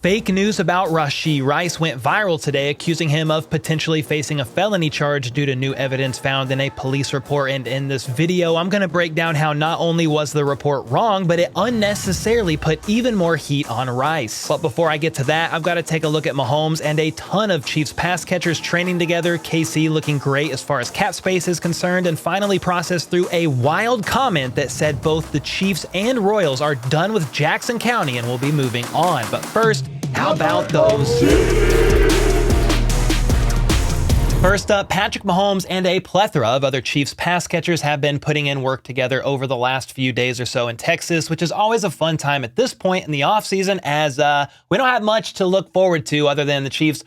Fake news about Rashee Rice went viral today, accusing him of potentially facing a felony charge due to new evidence found in a police report. And in this video, I'm going to break down how not only was the report wrong, but it unnecessarily put even more heat on Rice. But before I get to that, I've got to take a look at Mahomes and a ton of Chiefs pass catchers training together, KC looking great as far as cap space is concerned, and finally process through a wild comment that said both the Chiefs and Royals are done with Jackson County and will be moving on. But first, how about those? First up, Patrick Mahomes and a plethora of other Chiefs pass catchers have been putting in work together over the last few days or so in Texas, which is always a fun time at this point in the offseason, as we don't have much to look forward to other than the Chiefs,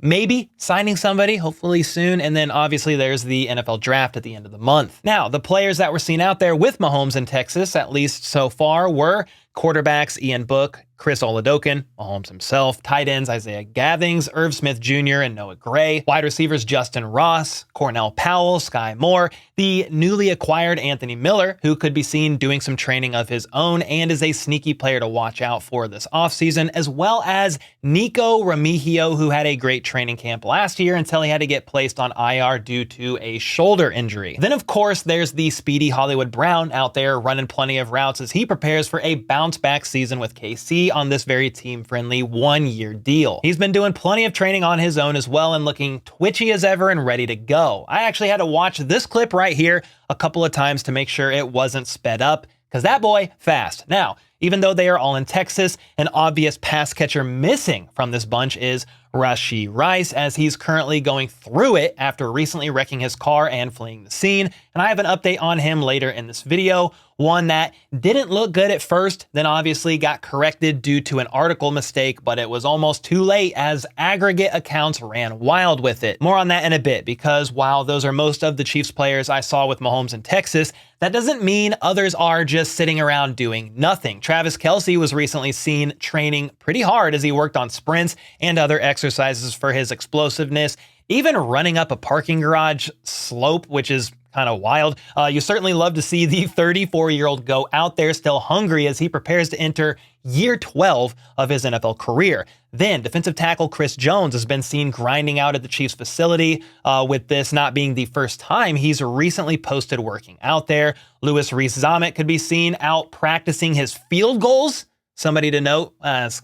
maybe signing somebody, hopefully soon. And then obviously there's the NFL draft at the end of the month. Now, the players that were seen out there with Mahomes in Texas, at least so far, were quarterbacks Ian Book, Chris Oladokun, Mahomes himself, tight ends Isaiah Gathings, Irv Smith Jr., and Noah Gray, wide receivers Justin Ross, Cornell Powell, Sky Moore, the newly acquired Anthony Miller, who could be seen doing some training of his own and is a sneaky player to watch out for this offseason, as well as Nico Remigio, who had a great training camp last year until he had to get placed on IR due to a shoulder injury. Then, of course, there's the speedy Hollywood Brown out there running plenty of routes as he prepares for a bounce-back season with KC on this very team-friendly one-year deal. He's been doing plenty of training on his own as well and looking twitchy as ever and ready to go. I actually had to watch this clip right here a couple of times to make sure it wasn't sped up, because that boy, fast. Now, even though they are all in Texas, an obvious pass catcher missing from this bunch is Rashee Rice, as he's currently going through it after recently wrecking his car and fleeing the scene. And I have an update on him later in this video, one that didn't look good at first, then obviously got corrected due to an article mistake, but it was almost too late as aggregate accounts ran wild with it. More on that in a bit, because while those are most of the Chiefs players I saw with Mahomes in Texas, that doesn't mean others are just sitting around doing nothing. Travis Kelce was recently seen training pretty hard as he worked on sprints and other exercises for his explosiveness, even running up a parking garage slope, which is kind of wild. You certainly love to see the 34-year-old go out there still hungry as he prepares to enter year 12 of his NFL career. Then defensive tackle Chris Jones has been seen grinding out at the Chiefs facility, with this not being the first time he's recently posted working out there. Louis Rees-Zammit could be seen out practicing his field goals. Somebody to note,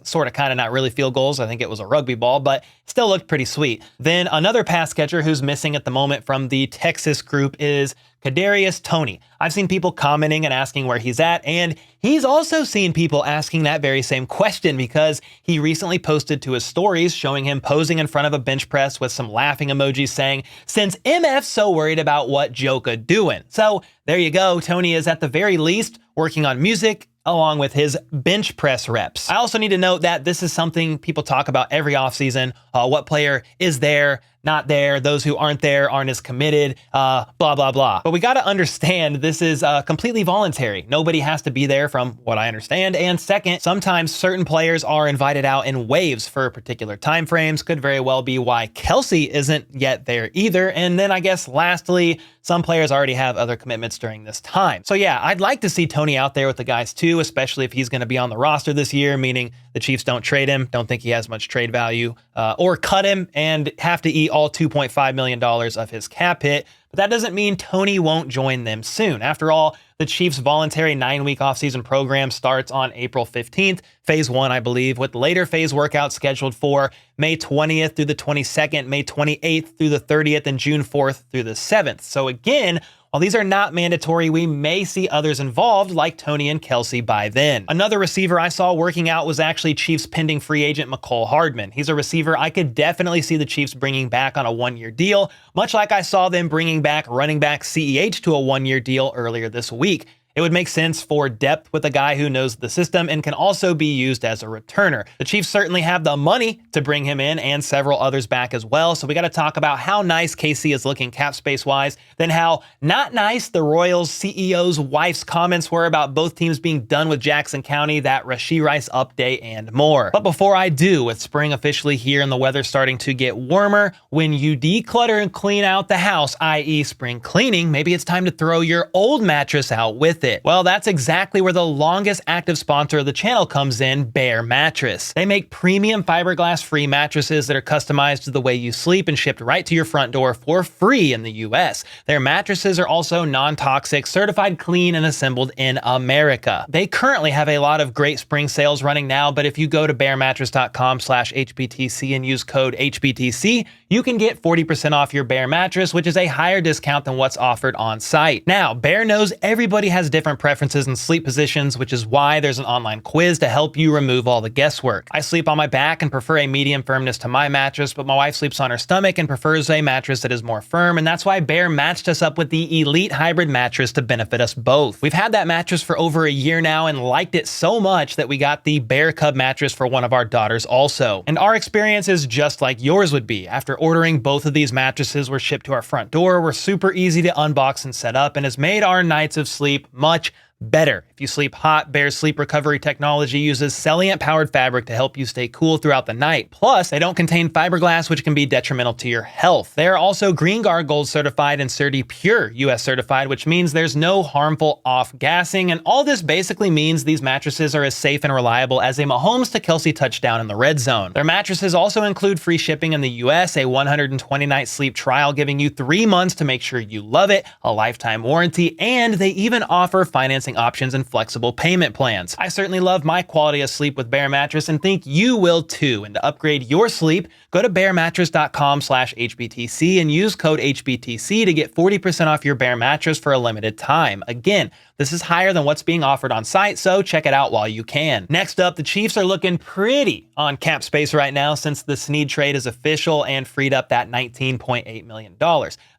sort of kind of not really field goals. I think it was a rugby ball, but still looked pretty sweet. Then another pass catcher who's missing at the moment from the Texas group is Kadarius Toney. I've seen people commenting and asking where he's at, and he's also seen people asking that very same question because he recently posted to his stories showing him posing in front of a bench press with some laughing emojis saying, "Since MF's so worried about what Joka doing." So there you go. Toney is at the very least working on music along with his bench press reps. I also need to note that this is something people talk about every offseason. What player is there, not there, those who aren't there aren't as committed, blah, blah, blah. But we got to understand this is completely voluntary. Nobody has to be there from what I understand. And second, sometimes certain players are invited out in waves for particular time frames. Could very well be why Kelce isn't yet there either. And then I guess lastly, some players already have other commitments during this time. So yeah, I'd like to see Toney out there with the guys too, especially if he's going to be on the roster this year, meaning the Chiefs don't trade him, don't think he has much trade value, or cut him and have to eat all $2.5 million of his cap hit. But that doesn't mean Toney won't join them soon. After all, the Chiefs' voluntary 9-week offseason program starts on April 15th, phase 1, I believe, with later phase workouts scheduled for May 20th through the 22nd, May 28th through the 30th, and June 4th through the 7th. So again, while these are not mandatory, we may see others involved like Toney and Kelce by then. Another receiver I saw working out was actually Chiefs pending free agent Mecole Hardman. He's a receiver I could definitely see the Chiefs bringing back on a one-year deal, much like I saw them bringing back running back CEH to a one-year deal earlier this week. It would make sense for depth with a guy who knows the system and can also be used as a returner. The Chiefs certainly have the money to bring him in and several others back as well. So we got to talk about how nice KC is looking cap space wise, then how not nice the Royals CEO's wife's comments were about both teams being done with Jackson County, that Rashee Rice update, and more. But before I do, with spring officially here and the weather starting to get warmer, when you declutter and clean out the house, i.e. spring cleaning, maybe it's time to throw your old mattress out with it? Well, that's exactly where the longest active sponsor of the channel comes in, Bear Mattress. They make premium fiberglass-free mattresses that are customized to the way you sleep and shipped right to your front door for free in the US. Their mattresses are also non-toxic, certified clean, and assembled in America. They currently have a lot of great spring sales running now, but if you go to bearmattress.com/HBTC and use code HBTC, you can get 40% off your Bear mattress, which is a higher discount than what's offered on site. Now, Bear knows everybody has different preferences and sleep positions, which is why there's an online quiz to help you remove all the guesswork. I sleep on my back and prefer a medium firmness to my mattress, but my wife sleeps on her stomach and prefers a mattress that is more firm, and that's why Bear matched us up with the Elite Hybrid mattress to benefit us both. We've had that mattress for over a year now and liked it so much that we got the Bear Cub mattress for one of our daughters also. And our experience is just like yours would be. After ordering, both of these mattresses were shipped to our front door, were super easy to unbox and set up, and has made our nights of sleep much better. If you sleep hot, Bear's sleep recovery technology uses Celliant-powered fabric to help you stay cool throughout the night. Plus, they don't contain fiberglass, which can be detrimental to your health. They are also Green Guard Gold certified and Certi Pure US certified, which means there's no harmful off-gassing, and all this basically means these mattresses are as safe and reliable as a Mahomes to Kelsey touchdown in the red zone. Their mattresses also include free shipping in the US, a 120-night sleep trial giving you 3 months to make sure you love it, a lifetime warranty, and they even offer financing options and flexible payment plans. I certainly love my quality of sleep with Bear Mattress and think you will too. And to upgrade your sleep, go to bearmattress.com/HBTC and use code HBTC to get 40% off your Bear Mattress for a limited time. Again, this is higher than what's being offered on site, so check it out while you can. Next up, the Chiefs are looking pretty on cap space right now since the Snead trade is official and freed up that $19.8 million.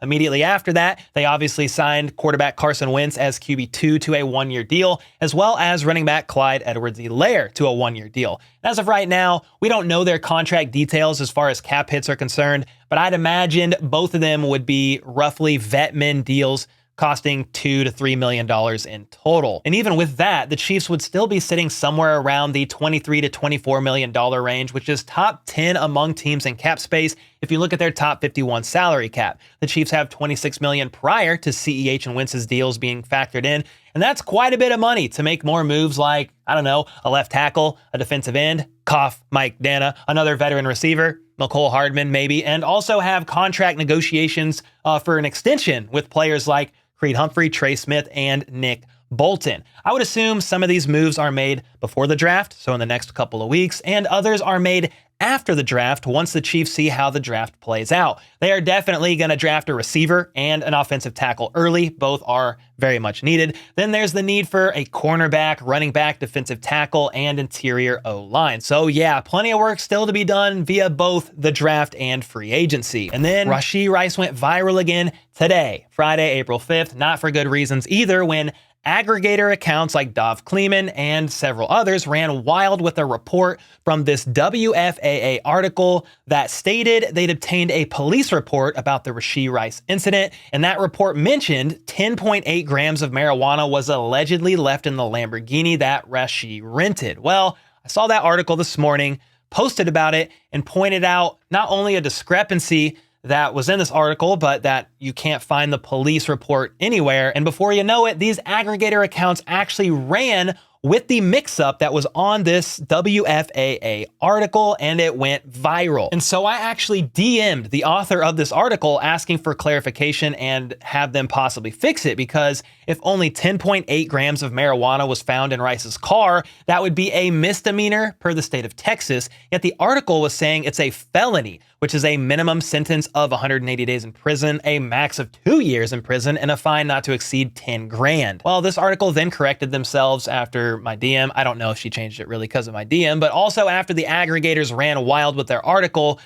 Immediately after that, they obviously signed quarterback Carson Wentz as QB2 to a one-year deal, as well as running back Clyde Edwards-Helaire to a one-year deal. As of right now, we don't know their contract details as far as cap hits are concerned, but I'd imagine both of them would be roughly vet min deals costing $2 to $3 million in total. And even with that, the Chiefs would still be sitting somewhere around the $23 to $24 million range, which is top 10 among teams in cap space if you look at their top 51 salary cap. The Chiefs have $26 million prior to CEH and Wentz's deals being factored in, and that's quite a bit of money to make more moves like, I don't know, a left tackle, a defensive end, cough, Mike Dana, another veteran receiver, Mecole Hardman maybe, and also have contract negotiations for an extension with players like Creed Humphrey, Trey Smith, and Nick Bolton. I would assume some of these moves are made before the draft, so in the next couple of weeks, and others are made after the draft once the Chiefs see how the draft plays out. They are definitely going to draft a receiver and an offensive tackle early. Both are very much needed. Then there's the need for a cornerback, running back, defensive tackle, and interior O-line. So yeah, plenty of work still to be done via both the draft and free agency. And then Rashee Rice went viral again today, Friday, April 5th, not for good reasons either, when aggregator accounts like Dov Kleeman and several others ran wild with a report from this WFAA article that stated they'd obtained a police report about the Rashee Rice incident, and that report mentioned 10.8 grams of marijuana was allegedly left in the Lamborghini that Rashee rented. Well, I saw that article this morning, posted about it, and pointed out not only a discrepancy that was in this article, but that you can't find the police report anywhere. And before you know it, these aggregator accounts actually ran with the mix-up that was on this WFAA article, and it went viral. And so I actually DM'd the author of this article asking for clarification and have them possibly fix it, because if only 10.8 grams of marijuana was found in Rice's car, that would be a misdemeanor per the state of Texas. Yet the article was saying it's a felony, which is a minimum sentence of 180 days in prison, a max of 2 years in prison, and a fine not to exceed 10 grand. Well, this article then corrected themselves after my DM. I don't know if she changed it really because of my DM, but also after the aggregators ran wild with their article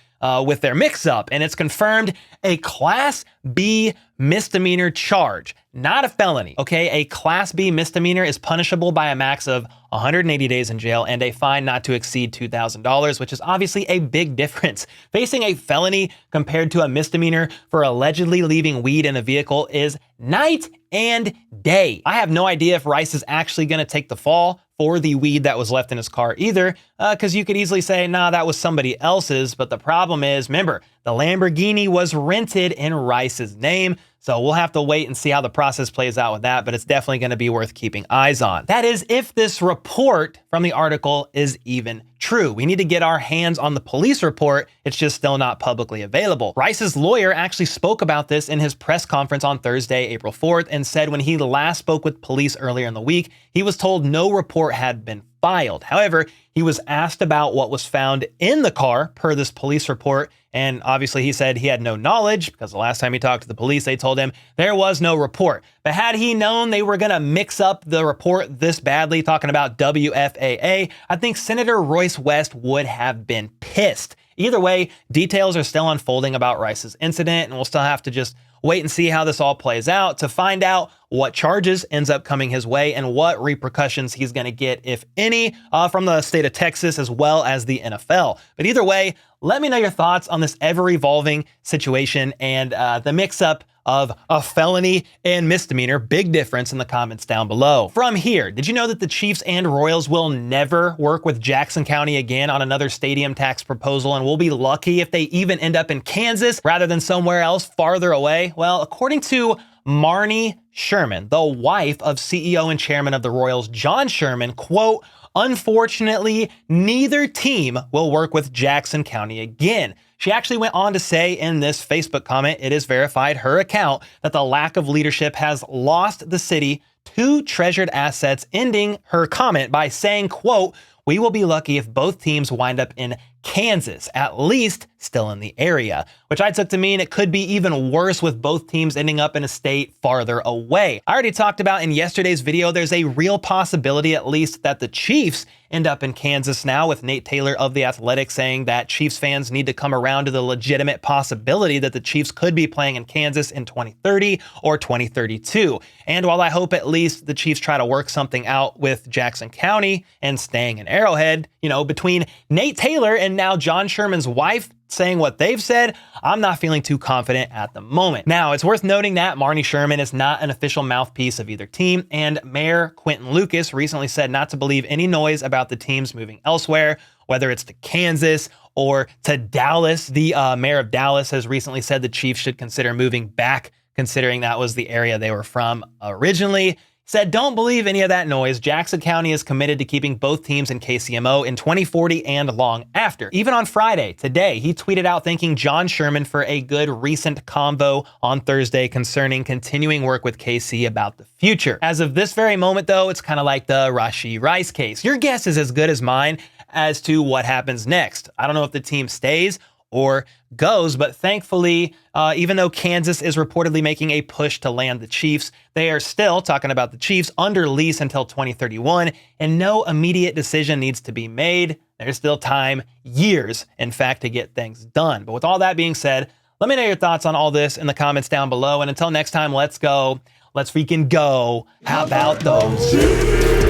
with their mix-up, and it's confirmed a Class B misdemeanor charge, not a felony, okay? A Class B misdemeanor is punishable by a max of 180 days in jail and a fine not to exceed $2,000, which is obviously a big difference. Facing a felony compared to a misdemeanor for allegedly leaving weed in a vehicle is night and day. I have no idea if Rice is actually going to take the fall for the weed that was left in his car either, because you could easily say, nah, that was somebody else's. But the problem is, remember, the Lamborghini was rented in Rice's name. So we'll have to wait and see how the process plays out with that, but it's definitely going to be worth keeping eyes on. That is, if this report from the article is even true. We need to get our hands on the police report. It's just still not publicly available. Rice's lawyer actually spoke about this in his press conference on Thursday, April 4th, and said when he last spoke with police earlier in the week, he was told no report had been filed. However, he was asked about what was found in the car per this police report, and obviously he said he had no knowledge because the last time he talked to the police, they told him there was no report. But had he known they were going to mix up the report this badly, talking about WFAA, I think Senator Royce West would have been pissed. Either way, details are still unfolding about Rice's incident, and we'll still have to just wait and see how this all plays out to find out what charges ends up coming his way and what repercussions he's going to get, if any, from the state of Texas as well as the NFL. But either way, let me know your thoughts on this ever-evolving situation and the mix-up of a felony and misdemeanor. Big difference in the comments down below. From here, did you know that the Chiefs and Royals will never work with Jackson County again on another stadium tax proposal, and we'll be lucky if they even end up in Kansas rather than somewhere else farther away? Well, according to Marnie Sherman, the wife of CEO and chairman of the Royals, John Sherman, quote, "Unfortunately, neither team will work with Jackson County again." She actually went on to say in this Facebook comment, it is verified, her account, that the lack of leadership has lost the city two treasured assets, ending her comment by saying, quote, "We will be lucky if both teams wind up in Kansas, at least still in the area," which I took to mean it could be even worse with both teams ending up in a state farther away. I already talked about in yesterday's video, there's a real possibility at least that the Chiefs end up in Kansas now, with Nate Taylor of The Athletic saying that Chiefs fans need to come around to the legitimate possibility that the Chiefs could be playing in Kansas in 2030 or 2032. And while I hope at least the Chiefs try to work something out with Jackson County and staying in Arrowhead, between Nate Taylor and now John Sherman's wife saying what they've said, I'm not feeling too confident at the moment. Now, it's worth noting that Marnie Sherman is not an official mouthpiece of either team, and Mayor Quentin Lucas recently said not to believe any noise about the teams moving elsewhere, whether it's to Kansas or to Dallas. The mayor of Dallas has recently said the Chiefs should consider moving back, considering that was the area they were from originally. Said, don't believe any of that noise. Jackson County is committed to keeping both teams in KCMO in 2040 and long after. Even on Friday, today, he tweeted out thanking John Sherman for a good recent convo on Thursday concerning continuing work with KC about the future. As of this very moment, though, it's kind of like the Rashee Rice case. Your guess is as good as mine as to what happens next. I don't know if the team stays or goes, but thankfully, even though Kansas is reportedly making a push to land the Chiefs, they are still talking about the Chiefs under lease until 2031, and no immediate decision needs to be made. There's still time, years, in fact, to get things done. But with all that being said, let me know your thoughts on all this in the comments down below. And until next time, let's go. Let's freaking go. How about those?